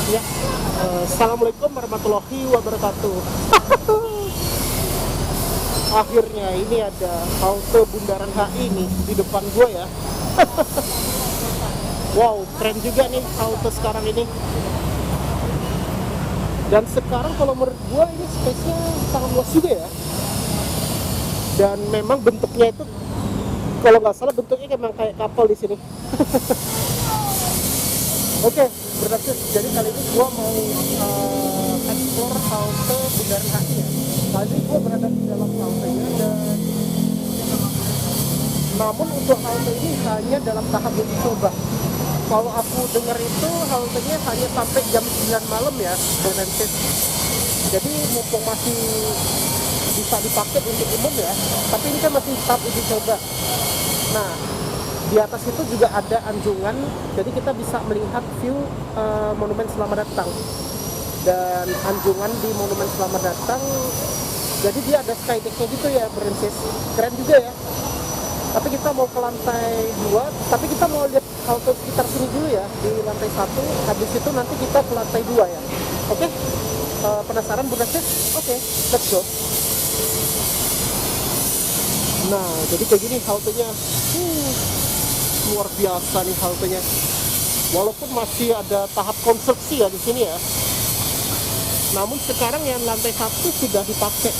Ya, Assalamualaikum warahmatullahi wabarakatuh. Akhirnya ini ada halte Bundaran HI nih di depan gua ya. Wow, keren juga nih halte sekarang ini. Dan sekarang kalau menurut gua ini space-nya sangat luas juga ya. Dan memang bentuknya itu, kalau nggak salah bentuknya memang kayak kapal di sini. Oke, berarti jadi kali ini gua mau explore halte Bundaran HI ya. Kali ini gua berada di dalam haltenya dan namun untuk halte ini hanya dalam tahap uji coba. Kalau aku dengar itu haltenya hanya sampai jam 9 malam ya, Brensis. Jadi mumpung masih bisa dipakai untuk umum ya, tapi ini kan masih tahap uji coba. Nah, di atas itu juga ada anjungan, jadi kita bisa melihat view Monumen Selamat Datang. Dan anjungan di Monumen Selamat Datang, jadi dia ada skydeck-nya gitu ya, Brensis. Keren juga ya. Tapi kita mau ke lantai 2, tapi kita mau lihat halte sekitar sini dulu ya, di lantai 1. Habis itu nanti kita ke lantai 2 ya. Oke? Penasaran Bunda Sis? Oke, let's go. Nah, jadi kayak gini haltenya. Luar biasa nih haltenya. Walaupun masih ada tahap konstruksi ya di sini ya. Namun sekarang yang lantai 1 sudah dipakai.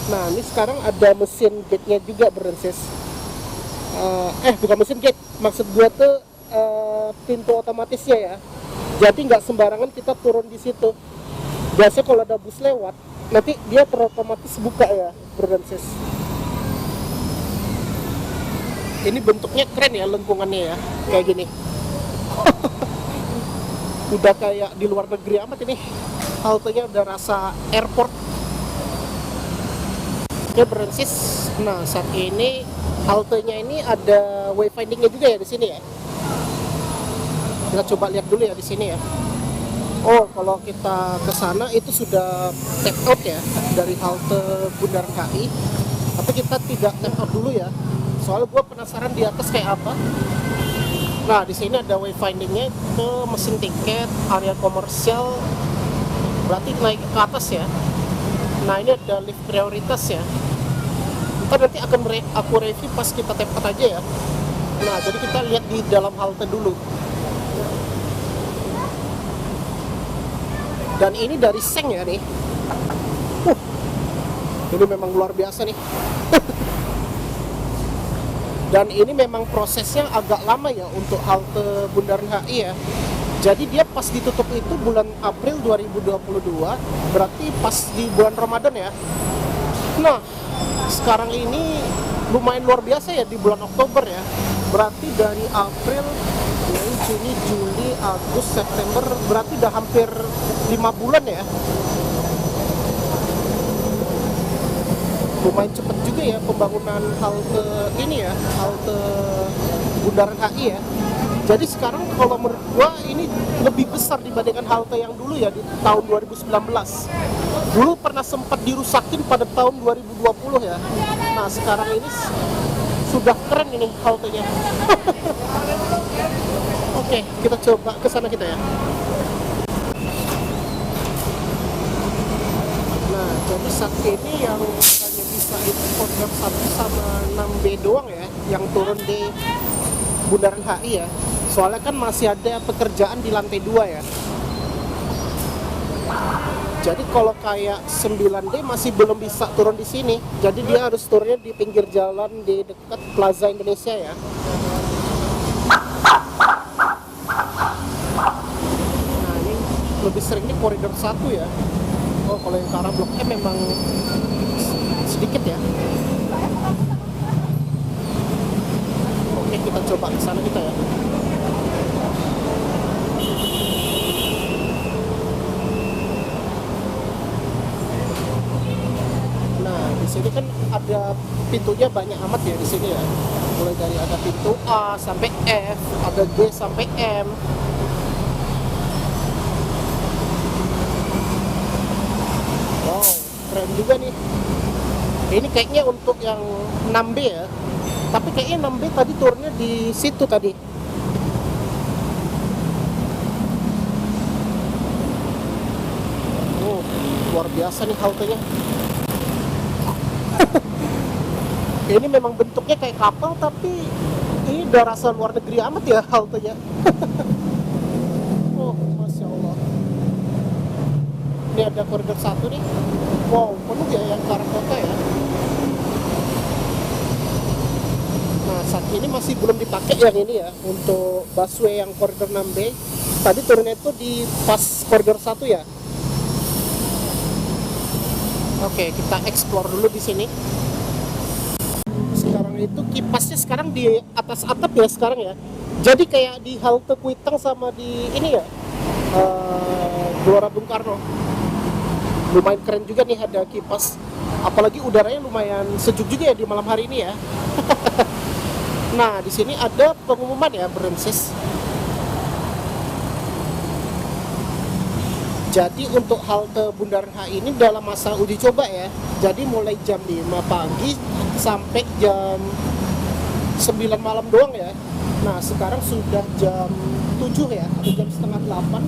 Nah, ini sekarang ada mesin gate-nya juga, Brensis. Bukan mesin gate, maksud gua tuh pintu otomatisnya ya. Jadi nggak sembarangan kita turun di situ. Biasanya kalau ada bus lewat, nanti dia terotomatis buka ya, Brensis. Ini bentuknya keren ya, lengkungannya ya, kayak gini. Udah kayak di luar negeri amat ini. Haltenya udah rasa airport. Oke, Brensis. Nah, saat ini haltenya ini ada wayfindingnya juga ya di sini ya. Kita coba lihat dulu ya di sini ya. Oh, kalau kita ke sana itu sudah tap out ya dari halte Bundaran HI. Tapi kita tidak tap out dulu ya. Soalnya gue penasaran di atas kayak apa. Nah, di sini ada wayfindingnya ke mesin tiket, area komersial. Berarti naik ke atas ya. Nah, ini ada lift prioritas ya. Ntar nanti akan aku review pas kita tap out aja ya. Nah, jadi kita lihat di dalam halte dulu. Dan ini dari Seng ya nih. Ini memang luar biasa nih. Dan ini memang prosesnya agak lama ya untuk halte Bundaran HI ya. Jadi dia pas ditutup itu bulan April 2022, berarti pas di bulan Ramadan ya. Nah, sekarang ini lumayan luar biasa ya di bulan Oktober ya. Berarti dari April, Mei, Juni, Juli, Agustus, September, berarti udah hampir 5 bulan ya. Lumayan cepet juga ya pembangunan halte ini ya, halte Bundaran HI ya. Jadi sekarang kalau menurut gua ini lebih besar dibandingkan halte yang dulu ya di tahun 2019. Dulu pernah sempat dirusakin pada tahun 2020 ya. Nah, sekarang ini sudah keren ini haltenya. Oke, kita coba ke sana kita ya. Nah, jadi saat ini yang hanya bisa itu program 1 sama 6B doang ya, yang turun di Bundaran HI ya. Soalnya kan masih ada pekerjaan di lantai 2 ya. Jadi kalau kayak 9D masih belum bisa turun di sini. Jadi dia harus turunnya di pinggir jalan di dekat Plaza Indonesia ya. Nah, ini lebih sering di koridor 1 ya. Oh, kalau yang ke arah Blok M memang sedikit ya. Oke, kita coba ke sana kita ya. Nah, di sini kan ada pintunya banyak amat ya di sini ya. Mulai dari ada pintu A sampai F, ada G sampai M. Wow, keren juga nih. Ini kayaknya untuk yang 6B ya. Tapi kayaknya 6B tadi turunnya di situ tadi. biasa nih haltenya. Ini memang bentuknya kayak kapal, tapi ini udah rasa luar negeri amat ya haltenya. Oh, Masya Allah. Ini ada koridor 1 nih. Wow, penuh ya yang ke arah kota ya. Nah, saat ini masih belum dipakai yang ini ya, untuk busway yang koridor 6B. Tadi turunnya itu di pas koridor 1 ya. Oke, kita explore dulu di sini. Sekarang itu kipasnya sekarang di atas atap ya sekarang ya. Jadi kayak di halte Kuitang sama di ini ya, Gelora Bung Karno. Lumayan keren juga nih ada kipas. Apalagi udaranya lumayan sejuk juga ya di malam hari ini ya. Nah, di sini ada pengumuman ya, Brensis. Jadi untuk halte Bundaran HI ini dalam masa uji coba ya. Jadi mulai jam 5 pagi sampai jam 9 malam doang ya. Nah, sekarang sudah jam 7 ya, atau jam setengah 8.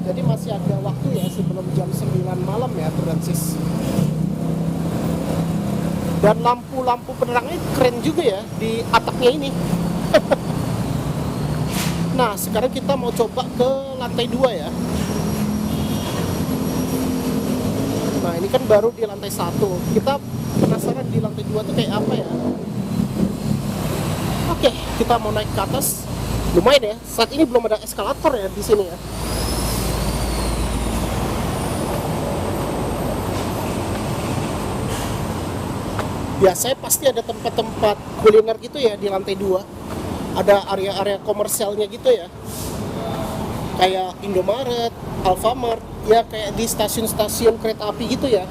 Jadi masih ada waktu ya sebelum jam 9 malam ya, Francis. Dan lampu-lampu penerangnya keren juga ya di atapnya ini. Nah, sekarang kita mau coba ke lantai 2 ya. Nah, ini kan baru di lantai 1. Kita penasaran di lantai 2 tuh kayak apa ya. Oke, kita mau naik ke atas. Lumayan ya, saat ini belum ada eskalator ya di sini ya. Biasanya pasti ada tempat-tempat kuliner gitu ya di lantai 2. Ada area-area komersialnya gitu ya. Kayak Indomaret, Alfamart, ya kayak di stasiun-stasiun kereta api gitu ya.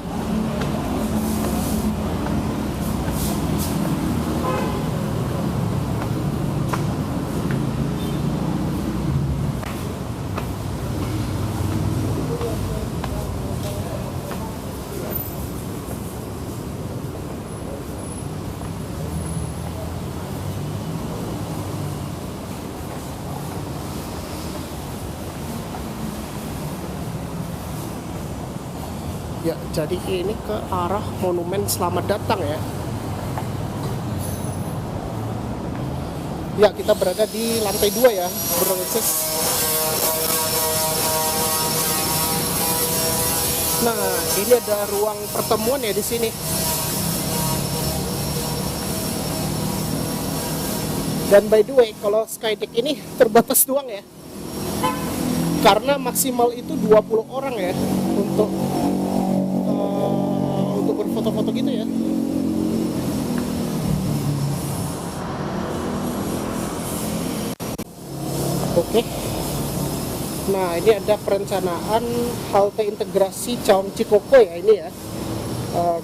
Ya, jadi ini ke arah Monumen Selamat Datang ya. Ya, kita berada di lantai 2 ya, Bronxes. Nah, ini ada ruang pertemuan ya di sini. Dan by the way, kalau Skydeck ini terbatas doang ya. Karena maksimal itu 20 orang ya untuk berfoto-foto gitu ya. Oke. Nah, ini ada perencanaan halte integrasi Cawang Cikoko ya ini ya.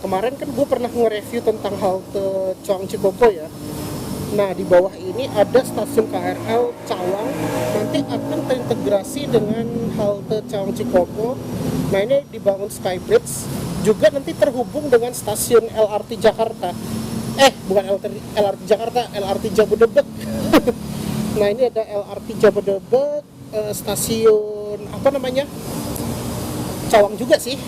Kemarin kan gue pernah nge-review tentang halte Cawang Cikoko ya. Nah, di bawah ini ada stasiun KRL Cawang, nanti akan terintegrasi dengan halte Cawang Cikoko. Nah, ini dibangun Skybridge, juga nanti terhubung dengan stasiun LRT Jakarta. Bukan LRT Jakarta, LRT Jabodebek. Nah, ini ada LRT Jabodebek, stasiun apa namanya? Cawang juga sih.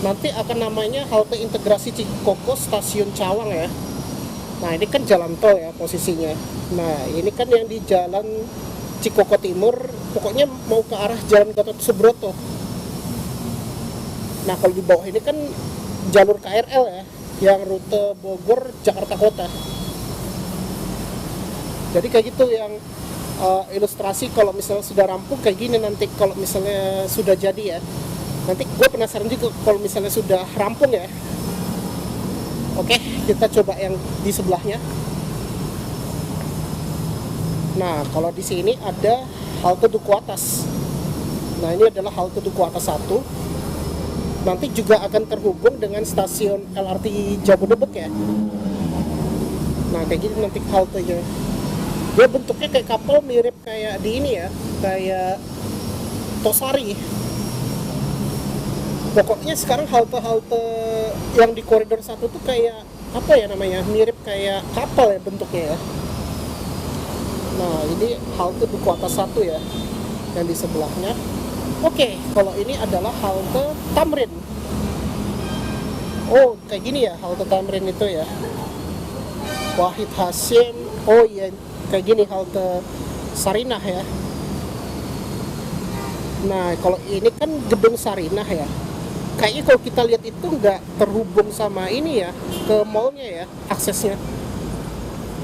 Nanti akan namanya halte integrasi Cikoko Stasiun Cawang ya. Nah, ini kan jalan tol ya posisinya. Nah, ini kan yang di jalan Cikoko Timur, pokoknya mau ke arah Jalan Gatot Subroto. Nah, kalau di bawah ini kan jalur KRL ya, yang rute Bogor Jakarta Kota. Jadi kayak gitu yang ilustrasi kalau misalnya sudah rampung kayak gini nanti kalau misalnya sudah jadi ya. Nanti gue penasaran juga kalau misalnya sudah rampung ya. Oke, kita coba yang di sebelahnya. Nah, kalau di sini ada halte Duku Atas. Nah, ini adalah halte Duku Atas 1. Nanti juga akan terhubung dengan stasiun LRT Jabodebek ya. Nah, kayak gini nanti haltenya. Dia bentuknya kayak kapal, mirip kayak di ini ya, kayak Tosari. Pokoknya sekarang halte-halte yang di koridor 1 tuh kayak apa ya namanya, mirip kayak kapal ya bentuknya ya. Nah, ini halte Duku Atas 1 ya, yang di sebelahnya. Oke, kalau ini adalah halte Tamrin. Oh, kayak gini ya halte Tamrin itu ya. Wahid Hasyim. Oh iya, kayak gini halte Sarinah ya. Nah, kalau ini kan gedung Sarinah ya. Kayaknya kalau kita lihat itu nggak terhubung sama ini ya, ke mallnya ya, aksesnya.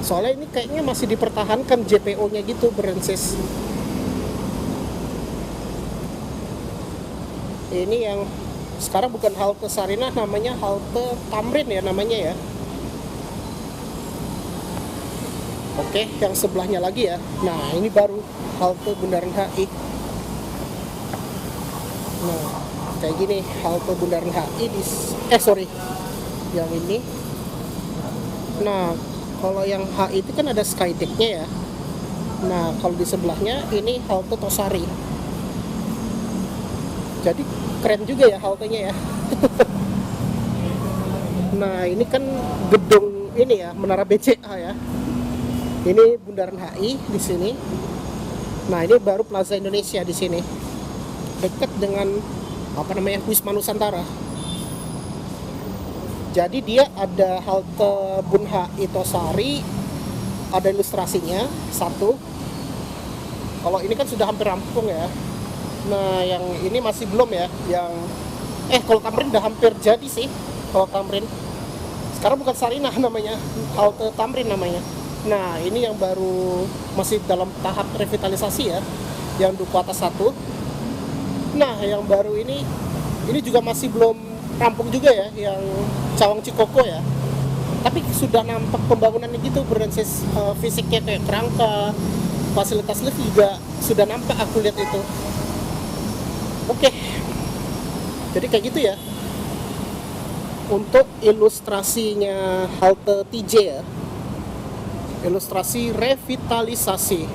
Soalnya ini kayaknya masih dipertahankan JPO-nya gitu, Berensis. Ini yang sekarang bukan halte Sarinah, namanya halte Tamrin ya namanya ya. Oke, yang sebelahnya lagi ya. Nah, ini baru halte Bundaran HI. Nah, kayak gini halte Bundaran HI yang ini. Nah, kalau yang HI itu kan ada Skydeck-nya ya. Nah, kalau di sebelahnya ini halte Tosari. Jadi keren juga ya haltenya ya. Nah, ini kan gedung ini ya, Menara BCA ya. Ini Bundaran HI di sini. Nah, ini baru Plaza Indonesia di sini. Dekat dengan Wisma Nusantara. Jadi dia ada halte Bun HI Tosari, ada ilustrasinya satu. Kalau ini kan sudah hampir rampung ya. Nah, yang ini masih belum ya. Kalau Tamrin udah hampir jadi sih. Kalau Tamrin sekarang bukan Sarinah namanya, halte Tamrin namanya. Nah, ini yang baru masih dalam tahap revitalisasi ya, yang Duku Atas 1. Nah, yang baru ini juga masih belum rampung juga ya, yang Cawang Cikoko ya. Tapi sudah nampak pembangunannya gitu, berbasis fisiknya kayak kerangka, fasilitas lift juga sudah nampak, aku lihat itu. Oke. Jadi kayak gitu ya. Untuk ilustrasinya halte TJ ya. Ilustrasi revitalisasi.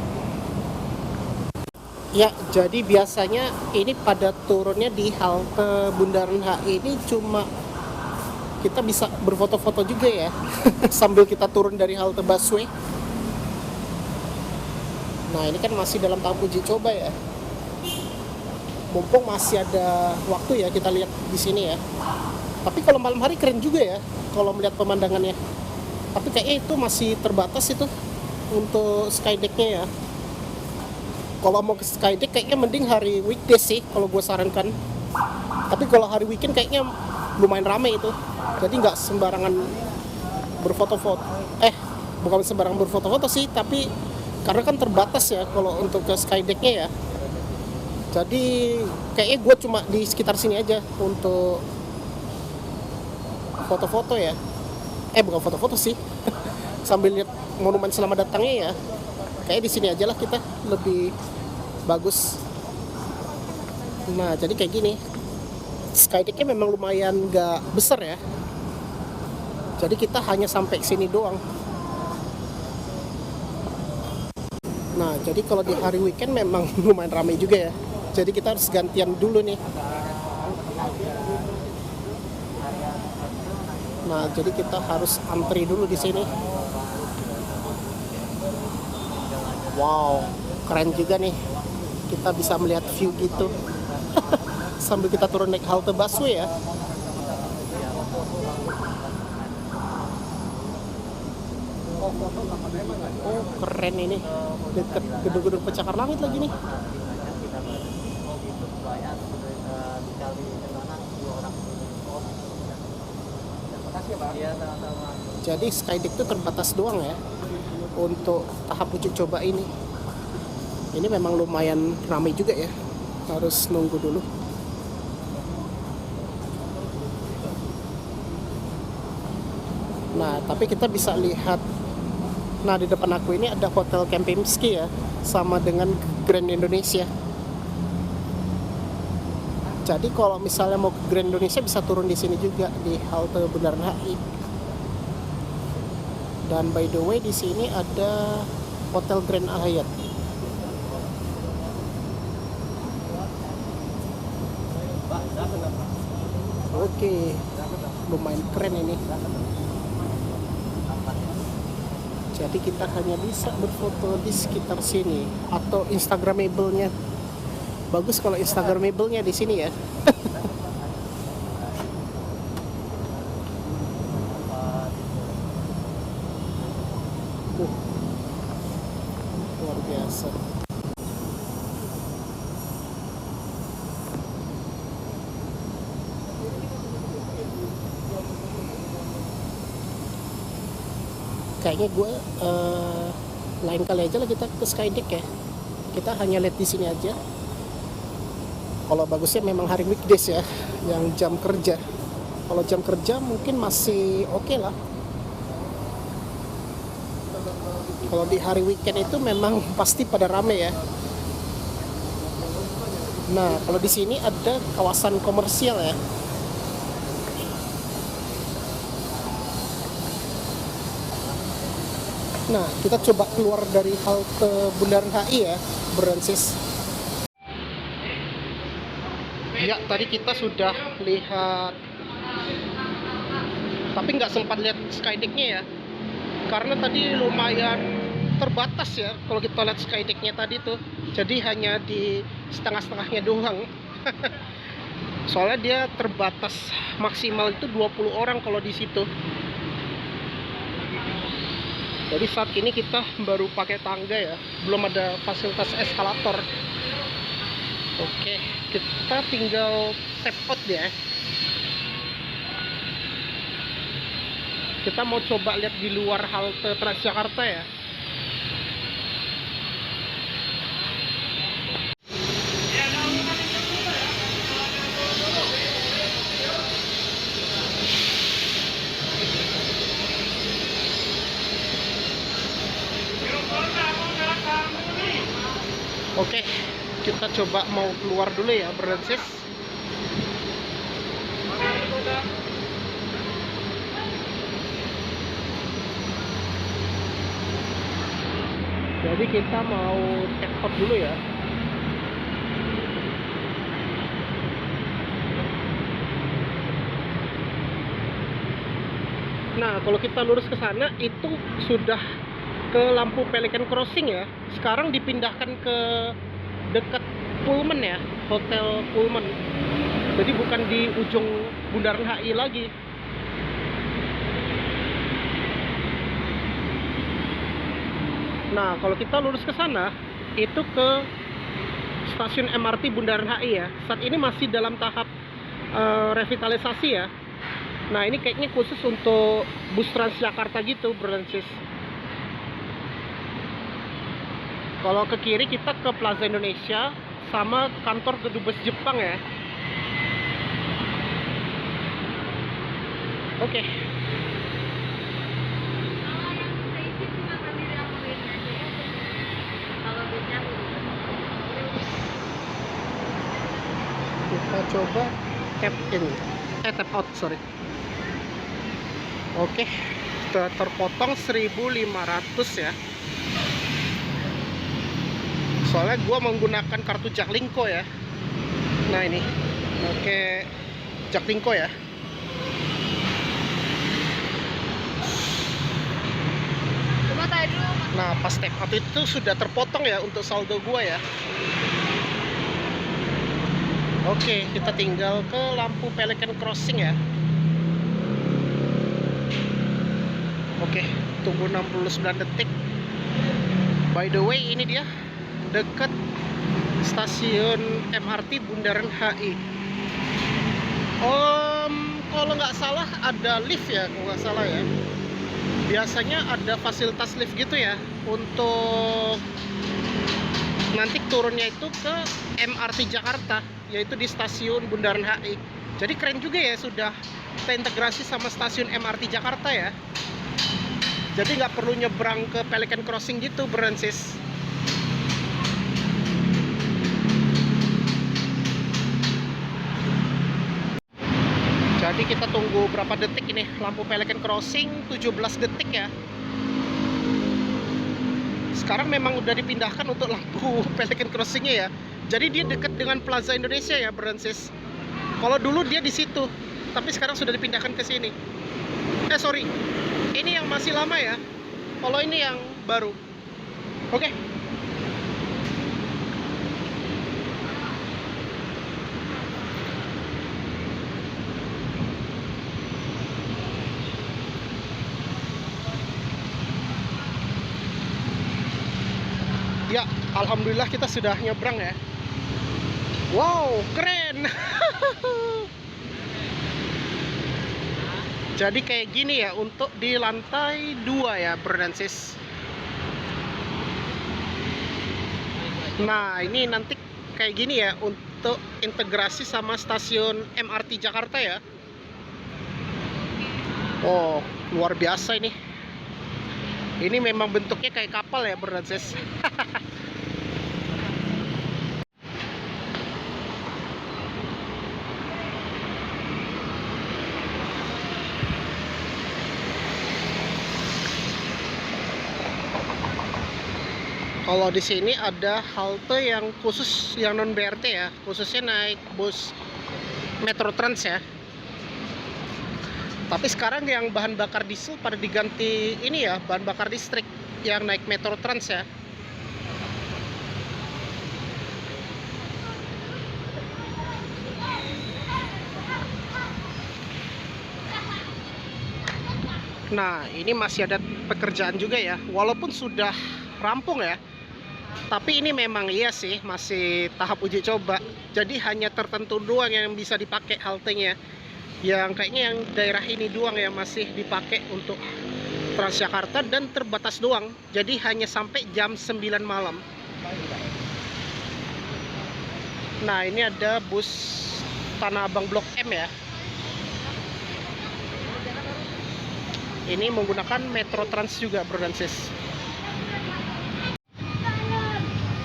Ya, jadi biasanya ini pada turunnya di halte Bundaran HI ini cuma kita bisa berfoto-foto juga ya sambil kita turun dari halte busway. Nah, ini kan masih dalam tahap uji coba ya. Mumpung masih ada waktu ya, kita lihat di sini ya. Tapi kalau malam hari keren juga ya kalau melihat pemandangannya. Tapi kayaknya itu masih terbatas itu untuk Skydeck-nya ya. Kalau mau ke Skydeck kayaknya mending hari weekdays sih kalau gue sarankan. Tapi kalau hari weekend kayaknya lumayan ramai itu. Jadi nggak sembarangan berfoto-foto. Bukan sembarangan berfoto-foto sih, tapi karena kan terbatas ya kalau untuk ke Skydeck-nya ya. Jadi kayaknya gue cuma di sekitar sini aja untuk foto-foto ya. Bukan foto-foto sih. Sambil lihat monumen selamat datangnya ya. Kayaknya di sini aja lah kita lebih bagus. Nah, jadi kayak gini. Skydeck-nya memang lumayan gak besar ya. Jadi kita hanya sampai sini doang. Nah, jadi kalau di hari weekend memang lumayan ramai juga ya. Jadi kita harus gantian dulu nih. Nah, jadi kita harus antri dulu di sini. Wow, keren juga nih. Kita bisa melihat view gitu. Sambil kita turun naik halte busway ya. Oh, keren ini. Dekat gedung-gedung pencakar langit lagi nih. Jadi Skydeck itu terbatas doang ya untuk tahap uji coba ini. Ini memang lumayan ramai juga ya. Harus nunggu dulu. Nah, tapi kita bisa lihat. Nah, di depan aku ini ada Hotel Kempinski ya, sama dengan Grand Indonesia. Jadi kalau misalnya mau ke Grand Indonesia bisa turun di sini juga di halte Bundaran HI. Dan by the way di sini ada Hotel Grand Hyatt. Oke, lumayan keren ini. Jadi kita hanya bisa berfoto di sekitar sini atau Instagramable-nya Bagus kalau Instagramable-nya di sini ya. Luar biasa. Kayaknya gue lain kali aja lah kita ke Skydeck ya. Kita hanya lihat di sini aja. Kalau bagusnya memang hari weekdays ya, yang jam kerja. Kalau jam kerja mungkin masih oke lah. Kalau di hari weekend itu memang pasti pada rame ya. Nah, kalau di sini ada kawasan komersial ya. Nah, kita coba keluar dari halte Bundaran HI ya, Brancis. Ya, tadi kita sudah lihat, tapi nggak sempat lihat Skydeck-nya ya. Karena tadi lumayan terbatas ya, kalau kita lihat Skydeck-nya tadi tuh. Jadi hanya di setengah-setengahnya doang. Soalnya dia terbatas maksimal itu 20 orang kalau di situ. Jadi saat ini kita baru pakai tangga ya, belum ada fasilitas eskalator. Oke, kita tinggal tap out ya. Kita mau coba lihat di luar halte Transjakarta ya. Oke, kita coba mau keluar dulu ya, Brancis. Jadi kita mau check out dulu ya. Nah, kalau kita lurus ke sana itu sudah ke lampu Pelican Crossing ya. Sekarang dipindahkan ke dekat Pullman ya, Hotel Pullman. Jadi bukan di ujung Bundaran HI lagi. Nah, kalau kita lurus ke sana itu ke stasiun MRT Bundaran HI ya. Saat ini masih dalam tahap revitalisasi ya. Nah, ini kayaknya khusus untuk bus Transjakarta gitu, Brancis. Kalau ke kiri kita ke Plaza Indonesia sama kantor Kedubes Jepang ya. Oke. Kita coba tap in. Tap out, sorry. Oke, terpotong 1.500 ya. Soalnya gue menggunakan kartu Jaklingko ya. Nah ini, oke, Jaklingko ya. Nah, pas tap out itu sudah terpotong ya untuk saldo gue ya. Oke, kita tinggal ke lampu Pelican Crossing ya. Oke, tunggu 69 detik. By the way, ini dia dekat stasiun MRT Bundaran HI. Kalau nggak salah ada lift ya, kalau nggak salah ya. Biasanya ada fasilitas lift gitu ya untuk nanti turunnya itu ke MRT Jakarta, yaitu di stasiun Bundaran HI. Jadi keren juga ya, sudah terintegrasi sama stasiun MRT Jakarta ya. Jadi nggak perlu nyebrang ke Pelican Crossing gitu, Brancis. Jadi kita tunggu berapa detik ini, lampu Pelican Crossing 17 detik ya. Sekarang memang udah dipindahkan untuk lampu Pelican Crossingnya ya. Jadi dia dekat dengan Plaza Indonesia ya, Brancis. Kalau dulu dia di situ, tapi sekarang sudah dipindahkan ke sini. Sorry, ini yang masih lama ya. Kalau ini yang baru. Oke. alhamdulillah kita sudah nyebrang ya. Wow, keren. Jadi kayak gini ya untuk di lantai 2 ya, Bro dan Sis. Nah, ini nanti kayak gini ya untuk integrasi sama stasiun MRT Jakarta ya. Oh, luar biasa ini. Ini memang bentuknya kayak kapal ya, Bro dan Sis. Kalau di sini ada halte yang khusus yang non BRT ya, khususnya naik bus Metro Trans ya. Tapi sekarang yang bahan bakar diesel pada diganti ini ya, bahan bakar listrik yang naik Metro Trans ya. Nah, ini masih ada pekerjaan juga ya, walaupun sudah rampung ya. Tapi ini memang iya sih masih tahap uji coba. Jadi hanya tertentu doang yang bisa dipakai haltenya. Yang kayaknya yang daerah ini doang yang masih dipakai untuk Transjakarta dan terbatas doang. Jadi hanya sampai jam 9 malam. Nah, ini ada bus Tanah Abang Blok M ya. Ini menggunakan Metro Trans juga, Bro dan Sis.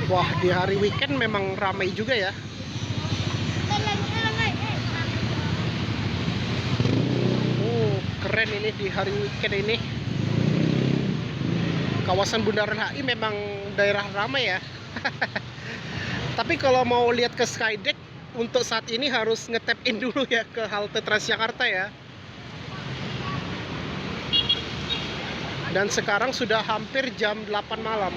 Wah, di hari weekend memang ramai juga ya. Keren ini di hari weekend ini. Kawasan Bundaran HI memang daerah ramai ya. Tapi kalau mau lihat ke Skydeck, untuk saat ini harus nge-tap in dulu ya ke halte Transjakarta ya. Dan sekarang sudah hampir jam 8 malam.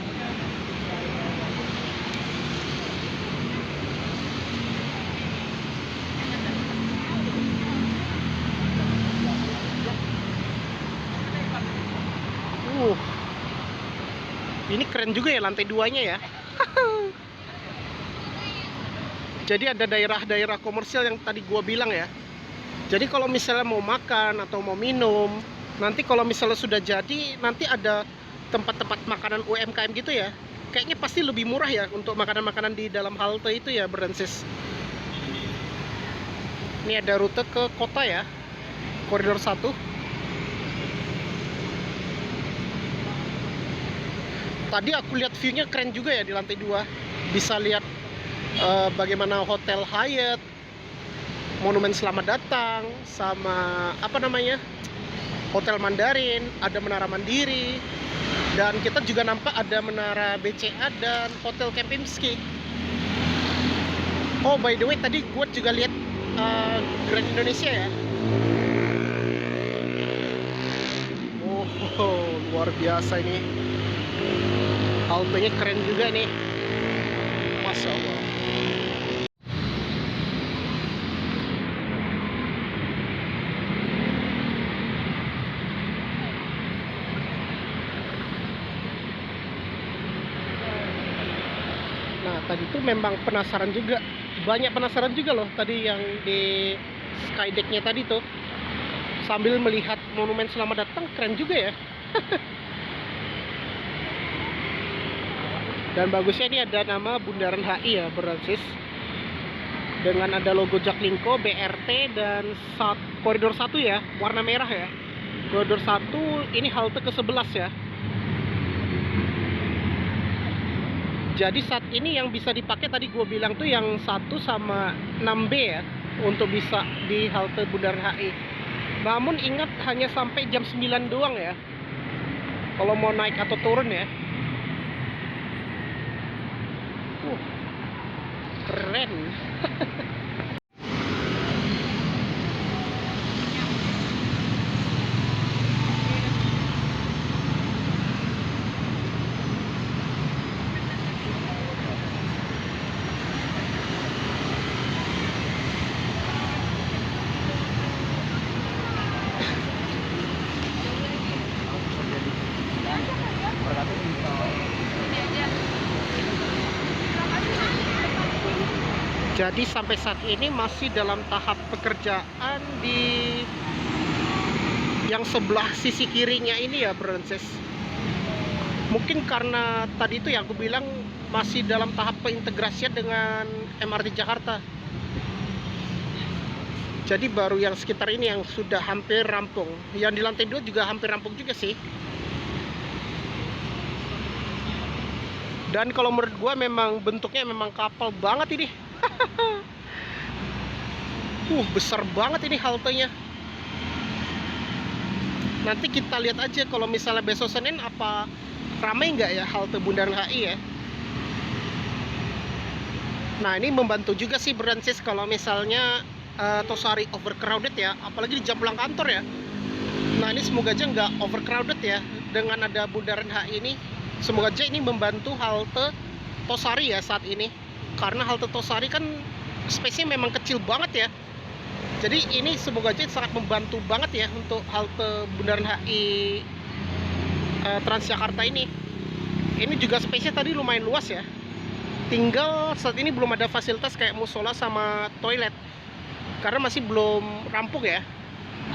Ini keren juga ya lantai 2-nya ya. Jadi ada daerah-daerah komersial yang tadi gua bilang ya. Jadi kalau misalnya mau makan atau mau minum, nanti kalau misalnya sudah jadi, nanti ada tempat-tempat makanan UMKM gitu ya. Kayaknya pasti lebih murah ya untuk makanan-makanan di dalam halte itu ya, Bro dan Sis. Ini ada rute ke kota ya, koridor 1. Tadi aku lihat view-nya keren juga ya di lantai 2. Bisa lihat bagaimana Hotel Hyatt, Monumen Selamat Datang, sama apa namanya, Hotel Mandarin, ada Menara Mandiri, dan kita juga nampak ada Menara BCA dan Hotel Kempinski. Oh, by the way, tadi gue juga lihat Grand Indonesia ya. Oh, luar biasa ini. Haltenya keren juga nih. Masya Allah. Nah, tadi tuh memang penasaran juga. Banyak penasaran juga loh tadi yang di Skydeck-nya tadi tuh. Sambil melihat Monumen Selamat Datang, keren juga ya. Dan bagusnya ini ada nama Bundaran HI ya, Bro dan Sis. Dengan ada logo Jaklingko, BRT, dan koridor 1 ya, warna merah ya. Koridor 1 ini halte ke-11 ya. Jadi saat ini yang bisa dipakai tadi gue bilang tuh yang 1 sama 6B ya, untuk bisa di halte Bundaran HI. Namun ingat hanya sampai jam 9 doang ya, kalau mau naik atau turun ya. Keren. Jadi sampai saat ini masih dalam tahap pekerjaan di yang sebelah sisi kirinya ini ya, Brances. Mungkin karena tadi itu yang aku bilang masih dalam tahap pengintegrasian dengan MRT Jakarta. Jadi baru yang sekitar ini yang sudah hampir rampung. Yang di lantai 2 juga hampir rampung juga sih. Dan kalau menurut gua memang bentuknya memang kapal banget ini. Besar banget ini haltenya. Nanti kita lihat aja kalau misalnya besok Senin apa ramai nggak ya halte Bundaran HI ya. Nah ini membantu juga sih Brances kalau misalnya Tosari overcrowded ya, apalagi di jam pulang kantor ya. Nah ini semoga aja nggak overcrowded ya dengan ada Bundaran HI ini. Semoga aja ini membantu halte Tosari ya saat ini, karena halte Tosari kan space-nya memang kecil banget ya. Jadi ini semoga aja sangat membantu banget ya untuk halte Bundaran HI Transjakarta ini. Ini juga space-nya tadi lumayan luas ya. Tinggal saat ini belum ada fasilitas kayak musola sama toilet, karena masih belum rampung ya.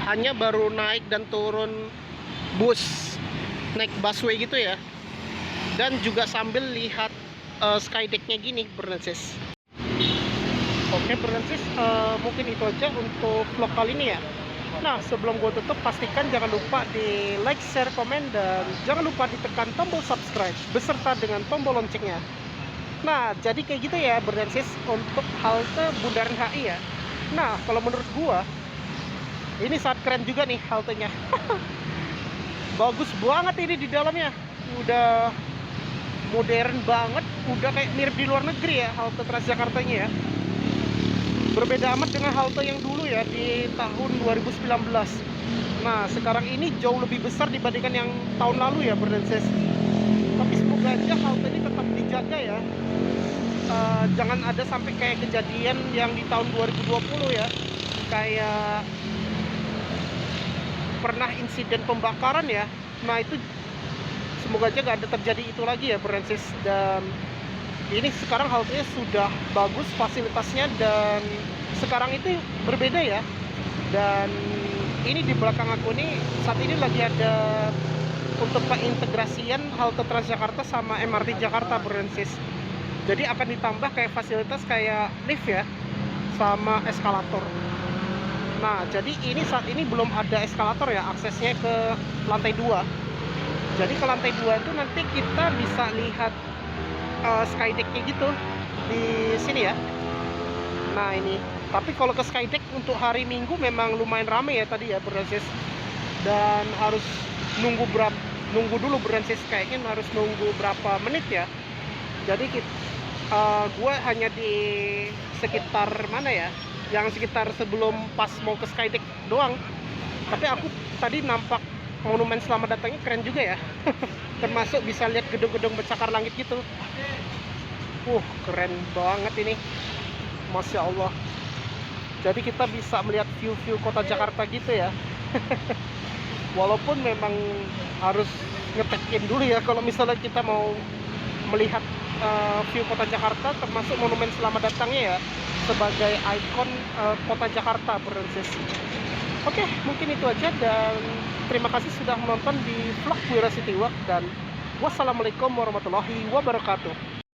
Hanya baru naik dan turun bus, naik busway gitu ya. Dan juga sambil lihat skydeck-nya gini, Brances. Oke, Brances, mungkin itu aja untuk vlog kali ini ya. Nah, sebelum gue tutup, pastikan jangan lupa di like, share, komen, dan jangan lupa ditekan tombol subscribe beserta dengan tombol loncengnya. Nah, jadi kayak gitu ya, Brances, untuk halte Bundaran HI ya. Nah, kalau menurut gue, ini sangat keren juga nih haltenya. Bagus banget ini di dalamnya. Udah modern banget, udah kayak mirip di luar negeri ya halte Transjakartanya ya. Berbeda amat dengan halte yang dulu ya di tahun 2019. Nah sekarang ini jauh lebih besar dibandingkan yang tahun lalu ya, Brances. Tapi semoga aja halte ini tetap dijaga ya. Jangan ada sampai kayak kejadian yang di tahun 2020 ya, kayak pernah insiden pembakaran ya. Nah itu semoga aja gak ada terjadi itu lagi ya, Brances. Dan ini sekarang haltenya sudah bagus fasilitasnya, dan sekarang itu berbeda ya. Dan ini di belakang aku nih saat ini lagi ada untuk pengintegrasian halte Transjakarta sama MRT Jakarta, Brances. Jadi akan ditambah kayak fasilitas kayak lift ya, sama eskalator. Nah jadi ini saat ini belum ada eskalator ya, aksesnya ke lantai 2. Jadi ke lantai 2 itu nanti kita bisa lihat skydeck-nya gitu di sini ya. Nah ini, tapi kalau ke skydeck untuk hari Minggu memang lumayan rame ya tadi ya, Brances. Dan harus nunggu dulu, Brances, kayaknya harus nunggu berapa menit ya. Jadi gue hanya di sekitar mana ya, yang sekitar sebelum pas mau ke skydeck doang. Tapi aku tadi nampak monumen selamat datangnya keren juga ya. Termasuk bisa lihat gedung-gedung bercakar langit gitu. Keren banget ini, Masya Allah. Jadi kita bisa melihat view-view kota Jakarta gitu ya. Walaupun memang harus ngetek-in dulu ya kalau misalnya kita mau melihat view kota Jakarta, termasuk monumen selamat datangnya ya, sebagai ikon kota Jakarta, Brances. Oke, mungkin itu aja, dan terima kasih sudah menonton di vlog Wira City Walk, dan wassalamualaikum warahmatullahi wabarakatuh.